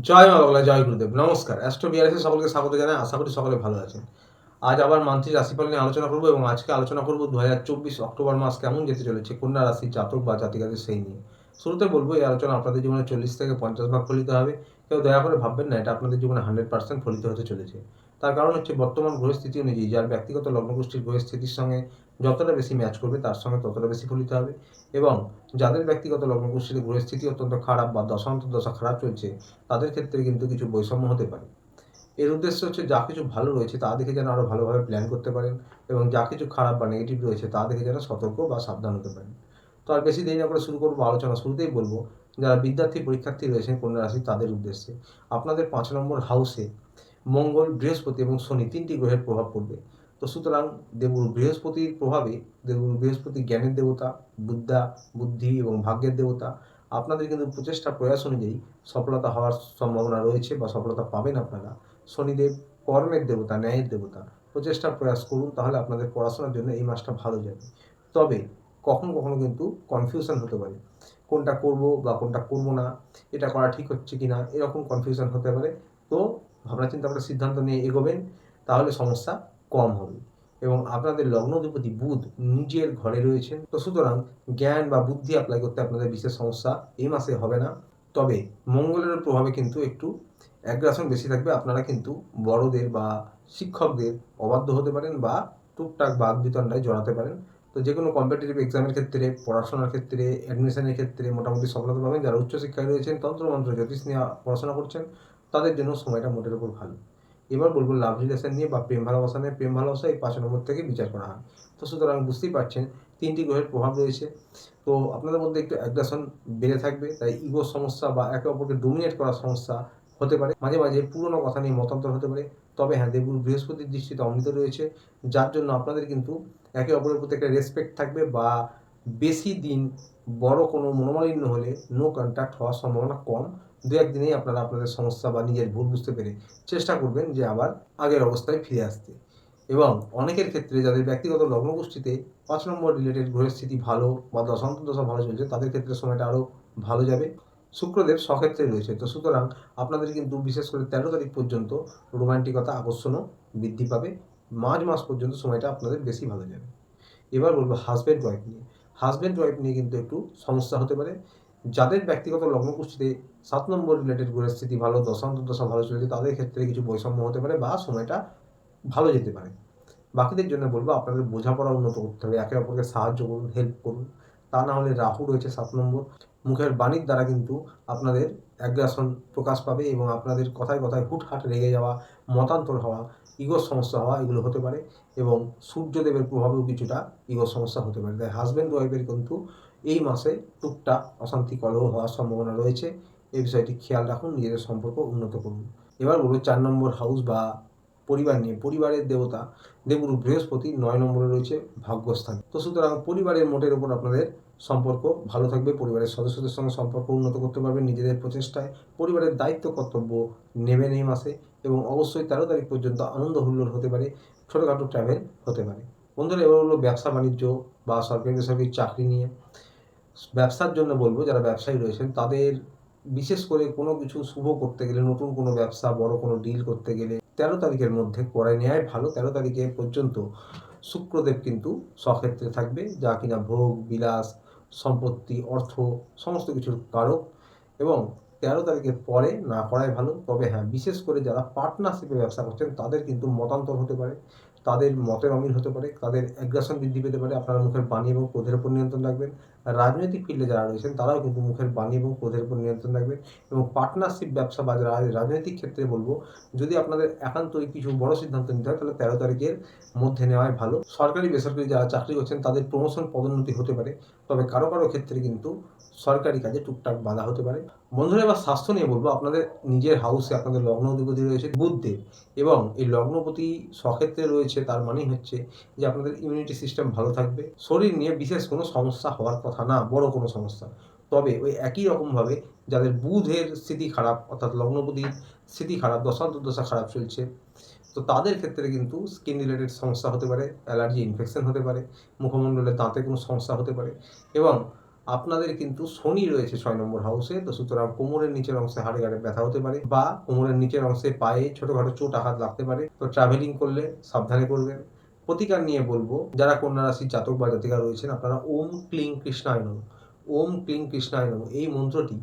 জয় মা বাংলা, জয় গুরুদেব। নমস্কার। অ্যাস্ট্রো বিআরএসে সকলকে স্বাগত জানাই। আশা করি সকলে ভালো আছেন। আজ আবার মান্থলি রাশিফল নিয়ে আলোচনা করব এবং আজকে আলোচনা করব ২০২৪ অক্টোবর মাস কেমন যেতে চলেছে কন্যা রাশির জাতক বা জাতিকাদের সেই নিয়ে। শুরুতে বলব এই আলোচনা আপনাদের জীবনে ৪০ থেকে ৫০ ভাগ ফলিত হবে। কেউ দয়া করে ভাববেন না এটা আপনাদের জীবনে 100% ফলিত হতে চলেছে। তার কারণ হচ্ছে বর্তমান গ্রহস্থিতি অনুযায়ী যার ব্যক্তিগত লগ্নগোষ্ঠীর গ্রহস্থিতির সঙ্গে যতটা বেশি ম্যাচ করবে তার সঙ্গে ততটা বেশি ফলিত হবে এবং যাদের ব্যক্তিগত লগ্নগোষ্ঠীর গ্রহস্থিতি অত্যন্ত খারাপ বা দশা খারাপ চলছে তাদের ক্ষেত্রে কিন্তু কিছু বৈষম্য হতে পারে। এর উদ্দেশ্য হচ্ছে যা কিছু ভালো রয়েছে তা দেখে যেন আরও ভালোভাবে প্ল্যান করতে পারেন এবং যা কিছু খারাপ বা নেগেটিভ রয়েছে তা দেখে যেন সতর্ক বা সাবধান হতে পারেন। তো আর বেশি দেরি না করে শুরু করবো আলোচনা। শুরুতেই বলবো যারা বিদ্যার্থী পরীক্ষার্থী রয়েছেন কন্যা রাশি তাদের উদ্দেশ্যে আপনাদের ৫ নম্বর হাউসে মঙ্গল, বৃহস্পতি এবং শনি ৩টি গ্রহের প্রভাব পড়বে। তো সুতরাং দেবগুরু বৃহস্পতির প্রভাবে দেবগুরু বৃহস্পতি জ্ঞানের দেবতা, বিদ্যা, বুদ্ধি এবং ভাগ্যের দেবতা। আপনাদের কিন্তু প্রচেষ্টা প্রয়াস অনুযায়ী সফলতা হওয়ার সম্ভাবনা রয়েছে বা সফলতা পাবেন আপনারা। শনিদেব কর্মের দেবতা, ন্যায়ের দেবতা। প্রচেষ্টা প্রয়াস করুন তাহলে আপনাদের পড়াশোনার জন্য এই মাসটা ভালো যাবে। তবে কখনো কখনো কিন্তু কনফিউশন হতে পারে। কোনটা করব বা কোনটা করব না, এটা করা ঠিক হচ্ছে কিনা এরকম কনফিউশন হতে পারে। তো ভাবনা চিন্তা করে সিদ্ধান্ত নিয়ে এগোবেন তাহলে সমস্যা কম হবে এবং আপনাদের লগ্নাধিপতি বুধ নিজের ঘরে রয়েছেন। তো সুতরাং জ্ঞান বা বুদ্ধি অ্যাপ্লাই করতে আপনাদের বিশেষ সমস্যা এই মাসে হবে না। তবে মঙ্গলের প্রভাবে কিন্তু একটু অ্যাগ্রাসন বেশি থাকবে। আপনারা কিন্তু বড়দের বা শিক্ষকদের অবাধ্য হতে পারেন বা টুকটাক বাকবিতণ্ডায় জড়াতে পারেন। তো যে কোনো কম্পিটিটিভ এক্সামের ক্ষেত্রে, পড়াশোনার ক্ষেত্রে, অ্যাডমিশনের ক্ষেত্রে মোটামুটি সফলতা পাবেন। যারা উচ্চশিক্ষায় রয়েছেন, তন্ত্রমন্ত্র, জ্যোতিষ নিয়ে পড়াশোনা করছেন তাদের জন্য সময়টা মোটের উপর ভালো। এবার বলবো লাভ রিলেশন নিয়ে বা প্রেম ভালোবাসা নিয়ে। প্রেম ভালোবাসা এই ৫ নম্বর থেকে বিচার করা হয়। তো সুতরাং বুঝতেই পারছেন ৩টি গ্রহের প্রভাব রয়েছে। তো আপনাদের মধ্যে একটু অ্যাগ্রাসন বেড়ে থাকবে, তাই ইগোর সমস্যা বা একে অপরকে ডোমিনেট করার সমস্যা হতে পারে। মাঝে মাঝে পুরনো কথা নিয়ে মতান্তর হতে পারে। তবে হ্যাঁ, দেবগুরু বৃহস্পতির দৃষ্টিতে অমৃত রয়েছে, যার জন্য আপনাদের কিন্তু একে অপরের প্রতি একটা রেসপেক্ট থাকবে বা বেশি দিন বড় কোনো মনোমালিন্য হলে নো কন্ট্যাক্ট হওয়ার সম্ভাবনা কম। দু এক দিনেই আপনারা আপনাদের সমস্যা বা নিজের ভুল বুঝতে পেরে চেষ্টা করবেন যে আবার আগের অবস্থায় ফিরে আসতে। এবং অনেকের ক্ষেত্রে যাদের ব্যক্তিগত লগ্নগোষ্ঠীতে ৫ নম্বর রিলেটেড গ্রহের স্থিতি ভালো বা দশা ভালো চলছে তাদের ক্ষেত্রে সময়টা আরও ভালো যাবে। শুক্রদেব স্বক্ষেত্রে রয়েছে। তো সুতরাং আপনাদের কিন্তু বিশেষ করে ১৩ তারিখ পর্যন্ত রোমান্টিকতা, আকর্ষণও বৃদ্ধি পাবে। মার্চ মাস পর্যন্ত সময়টা আপনাদের বেশি ভালো যাবে। এবার বলবো হাসব্যান্ড ওয়াইফ নিয়ে। হাসব্যান্ড ওয়াইফ নিয়ে কিন্তু একটু সমস্যা হতে পারে। যাদের ব্যক্তিগত লগ্নকুষ্ঠিতে ৭ নম্বর রিলেটেড গ্রহের স্থিতি ভালো, দশা ভালো চলছে তাদের ক্ষেত্রে কিছু বৈষম্য হতে পারে বা সময়টা ভালো যেতে পারে। বাকিদের জন্য বলবো আপনাদের বোঝাপড়া উন্নত করতে হবে। একে অপরকে সাহায্য করুন, হেল্প করুন। তা না হলে রাহু রয়েছে ৭ নম্বর। মুখের বাণীর দ্বারা কিন্তু আপনাদের অ্যাগ্রাসন প্রকাশ পাবে এবং আপনাদের কথায় কথায় হুটহাট রেগে যাওয়া, মতান্তর হওয়া, ইগোর সমস্যা হওয়া এগুলো হতে পারে এবং সূর্যদেবের প্রভাবেও কিছুটা ইগোর সমস্যা হতে পারে। তাই হাসব্যান্ড ওয়াইফের কিন্তু এই মাসে টুকটাক অশান্তি কলহ হওয়ার সম্ভাবনা রয়েছে। এই বিষয়টি খেয়াল রাখুন, নিজেদের সম্পর্ক উন্নত করুন। এবার বলবো ৪ নম্বর হাউস বা পরিবার নিয়ে। পরিবারের দেবতা দেবগুরু বৃহস্পতি ৯ নম্বরে রয়েছে ভাগ্যস্থানে। তো সুতরাং পরিবারের মোটের ওপর আপনাদের সম্পর্ক ভালো থাকবে। পরিবারের সদস্যদের সঙ্গে সম্পর্ক উন্নত করতে পারবেন নিজেদের প্রচেষ্টায়। পরিবারের দায়িত্ব কর্তব্য নেবেন এই মাসে এবং অবশ্যই ১৩ তারিখ পর্যন্ত আনন্দ হুল্লোড় হতে পারে, ছোটোখাটো ট্রাভেল হতে পারে। বন্ধুরা এবার হলো ব্যবসা বাণিজ্য বা সরকারি বেসরকারি চাকরি নিয়ে। ব্যবসার জন্য বলবো যারা ব্যবসায়ী রয়েছেন তাদের বিশেষ করে কোনো কিছু শুভ করতে গেলে, নতুন কোনো ব্যবসা, বড় কোনো ডিল করতে গেলে ১৩ তারিখের মধ্যে করে নেওয়াই ভালো। ১৩ তারিখে পর্যন্ত শুক্রদেব কিন্তু স্বক্ষেত্রে থাকবে, যা কিনা ভোগ, বিলাস, সম্পত্তি, অর্থ সমস্ত কিছুর কারক এবং ১৩ তারিখের পরে না করাই ভালো। তবে হ্যাঁ, বিশেষ করে যারা পার্টনারশিপে ব্যবসা করছেন তাদের কিন্তু মতান্তর হতে পারে, তাদের মতের অমিল হতে পারে, তাদের অ্যাগ্রাসন বৃদ্ধি পেতে পারে। আপনারা মুখের বাণী এবং ক্রোধের উপর নিয়ন্ত্রণ রাখবেন। রাজনৈতিক ফিল্ডে যারা রয়েছেন তারাও কিন্তু মুখের বাণী এবং ক্রোধের উপর নিয়ন্ত্রণ রাখবেন এবং পার্টনারশিপ ব্যবসা বা রাজনৈতিক ক্ষেত্রে বলবো যদি আপনাদের একান্তই কিছু বড় সিদ্ধান্ত নিতে হয় তাহলে ১৩ তারিখের মধ্যে নেওয়াই ভালো। সরকারি বেসরকারি যারা চাকরি করছেন তাদের প্রমোশন পদোন্নতি হতে পারে, তবে কারো কারো ক্ষেত্রে কিন্তু সরকারি কাজে টুকটাক বাধা হতে পারে। বন্ধুরা এবার স্বাস্থ্য নিয়ে বলবো। আপনাদের নিজের হাউসে আপনাদের লগ্ন অধিপতি রয়েছে বুধদেব এবং এই লগ্নপতি স্বক্ষেত্রে রয়েছে, তার মানেই হচ্ছে যে আপনাদের ইমিউনিটি সিস্টেম ভালো থাকবে। শরীর নিয়ে বিশেষ কোনো সমস্যা হওয়ার কথা না, বড় কোনো সমস্যা। তবে ওই একই রকমভাবে যাদের বুধের স্থিতি খারাপ অর্থাৎ লগ্নপতির স্থিতি খারাপ, দশা খারাপ চলছে, তো তাদের ক্ষেত্রে কিন্তু স্কিন রিলেটেড সমস্যা হতে পারে, অ্যালার্জি, ইনফেকশন হতে পারে, মুখমণ্ডলে দাঁতে কোনো সমস্যা হতে পারে এবং আপনাদের কিন্তু শনি রয়েছে 6 নম্বর হাউসে, তো সুতরাং কোমরের নিচের অংশে হাড়ে গাঁটে ব্যথা হতে পারে বা কোমরের নিচের অংশে পায়ে ছোটখাটো চোট আঘাত লাগতে পারে। তো ট্রাভেলিং করলে সাবধানে করবেন। প্রতিকার নিয়ে বলবো, যারা কন্যা রাশির জাতক বা জাতিকা রয়েছেন, আপনারা ওম ক্লিং কৃষ্ণায় নমঃ, ওম ক্লিং কৃষ্ণায় নমঃ এই মন্ত্রটি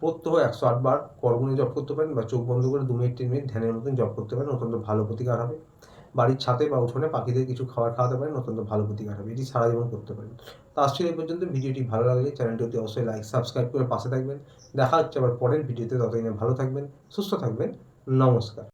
প্রত্যহ 108 বার করগুণে জপ করতে পারেন বা চোখ বন্ধ করে 2 মিনিট 3 মিনিট ধ্যানের মতন জপ করতে পারেন, অত্যন্ত ভালো প্রতিকার হবে। বাড়ির ছাদে বা উঠোনে পাখিদের কিছু খাবার খাওয়াতে পারেন, অত্যন্ত ভালো প্রতিকার হবে। এটি সারা জীবন করতে পারেন। তো আসছি এই পর্যন্ত। ভিডিওটি ভালো লাগলে চ্যানেলটি অতি অবশ্যই লাইক সাবস্ক্রাইব করে পাশে থাকবেন। দেখা হচ্ছে আবার পরের ভিডিওতে। ততদিনে ভালো থাকবেন, সুস্থ থাকবেন। নমস্কার।